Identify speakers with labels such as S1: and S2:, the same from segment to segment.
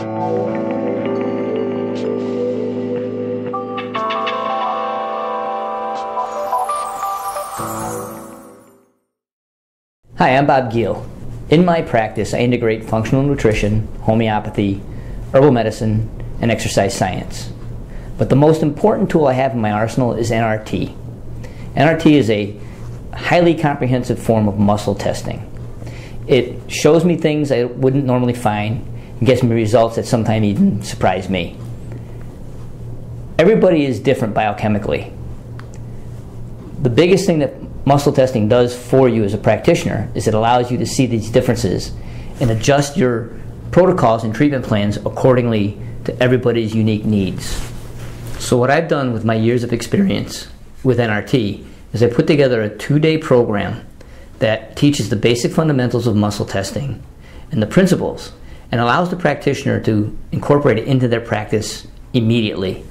S1: Hi, I'm Bob Guiel. In my practice, I integrate functional nutrition, homeopathy, herbal medicine, and exercise science. But the most important tool I have in my arsenal is NRT. NRT is a highly comprehensive form of muscle testing. It shows me things I wouldn't normally find and gets me results that sometimes even surprise me. Everybody is different biochemically. The biggest thing that muscle testing does for you as a practitioner is it allows you to see these differences and adjust your protocols and treatment plans accordingly to everybody's unique needs. So what I've done with my years of experience with NRT is I put together a 2-day program that teaches the basic fundamentals of muscle testing and the principles and allows the practitioner to incorporate it into their practice immediately.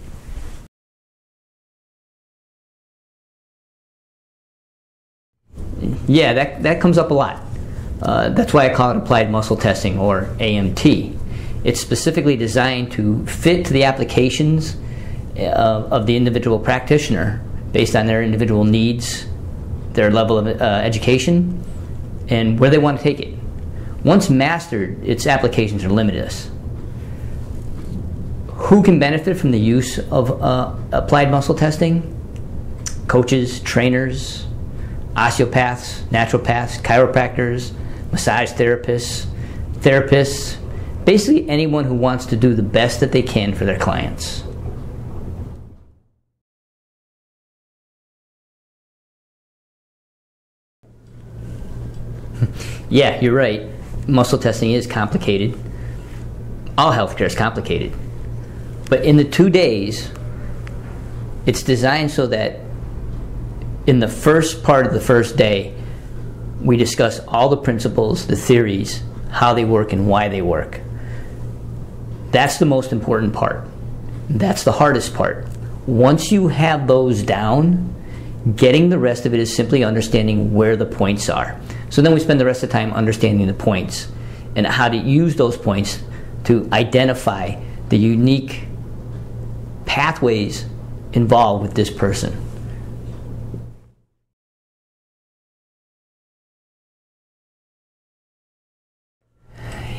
S1: Yeah, that comes up a lot. That's why I call it applied muscle testing, or AMT. It's specifically designed to fit to the applications of the individual practitioner based on their individual needs, their level of education, and where they want to take it. Once mastered, its applications are limitless. Who can benefit from the use of applied muscle testing? Coaches, trainers, osteopaths, naturopaths, chiropractors, massage therapists, basically anyone who wants to do the best that they can for their clients. Yeah, you're right. Muscle testing is complicated. All healthcare is complicated. But in the 2 days, it's designed so that in the first part of the first day, we discuss all the principles, the theories, how they work and why they work. That's the most important part. That's the hardest part. Once you have those down, getting the rest of it is simply understanding where the points are. So then we spend the rest of the time understanding the points and how to use those points to identify the unique pathways involved with this person.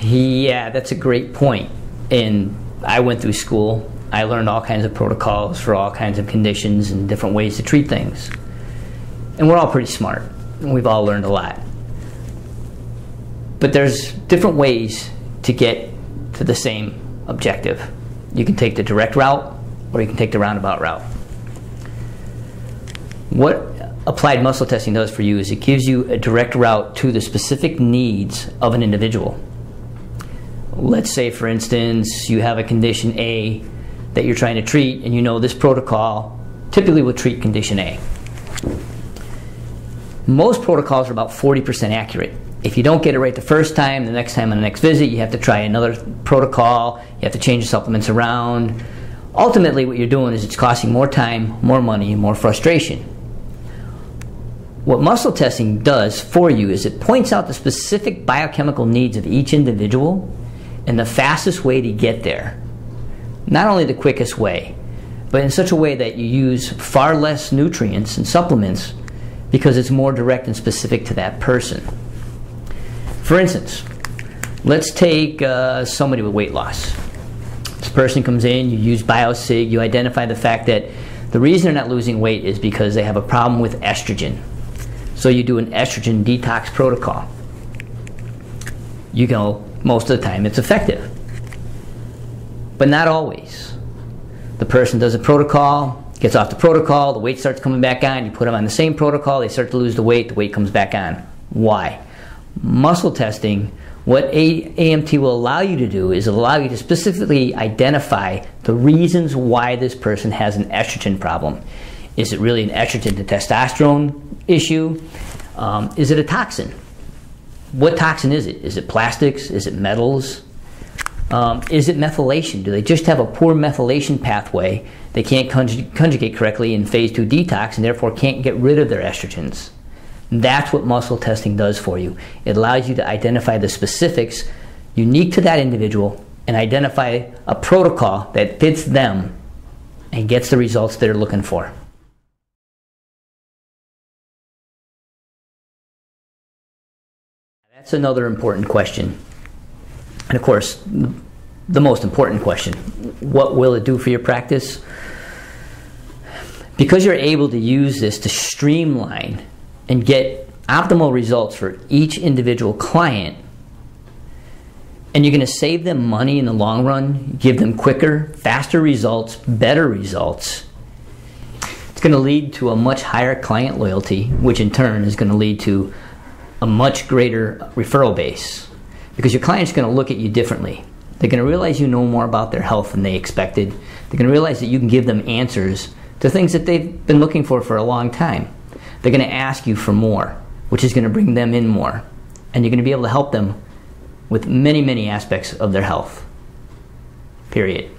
S1: Yeah, that's a great point. And I went through school. I learned all kinds of protocols for all kinds of conditions and different ways to treat things. And we're all pretty smart. We've all learned a lot. But there's different ways to get to the same objective. You can take the direct route, or you can take the roundabout route. What applied muscle testing does for you is it gives you a direct route to the specific needs of an individual. Let's say, for instance, you have a condition A that you're trying to treat, and you know this protocol typically will treat condition A. Most protocols are about 40% accurate. If you don't get it right the first time, the next time on the next visit, you have to try another protocol, you have to change the supplements around. Ultimately, what you're doing is it's costing more time, more money, and more frustration. What muscle testing does for you is it points out the specific biochemical needs of each individual and the fastest way to get there. Not only the quickest way, but in such a way that you use far less nutrients and supplements because it's more direct and specific to that person. For instance, let's take somebody with weight loss. This person comes in, you use BioSig, you identify the fact that the reason they're not losing weight is because they have a problem with estrogen. So you do an estrogen detox protocol. You know, most of the time it's effective, but not always. The person does a protocol, gets off the protocol, the weight starts coming back on, you put them on the same protocol, they start to lose the weight comes back on. Why? Muscle testing, what AMT will allow you to do is allow you to specifically identify the reasons why this person has an estrogen problem. Is it really an estrogen to testosterone issue? Is it a toxin? What toxin is it? Is it plastics? Is it metals? Is it methylation? Do they just have a poor methylation pathway? They can't conjugate correctly in phase 2 detox and therefore can't get rid of their estrogens. That's what muscle testing does for you. It allows you to identify the specifics unique to that individual and identify a protocol that fits them and gets the results they're looking for. That's another important question. And of course, the most important question, what will it do for your practice? Because you're able to use this to streamline and get optimal results for each individual client, and you're going to save them money in the long run, give them quicker, faster results, better results. It's going to lead to a much higher client loyalty, which in turn is going to lead to a much greater referral base, because your client's going to look at you differently. They're going to realize you know more about their health than they expected. They're going to realize that you can give them answers to things that they've been looking for a long time. They're going to ask you for more, which is going to bring them in more. And you're going to be able to help them with many, many aspects of their health. Period.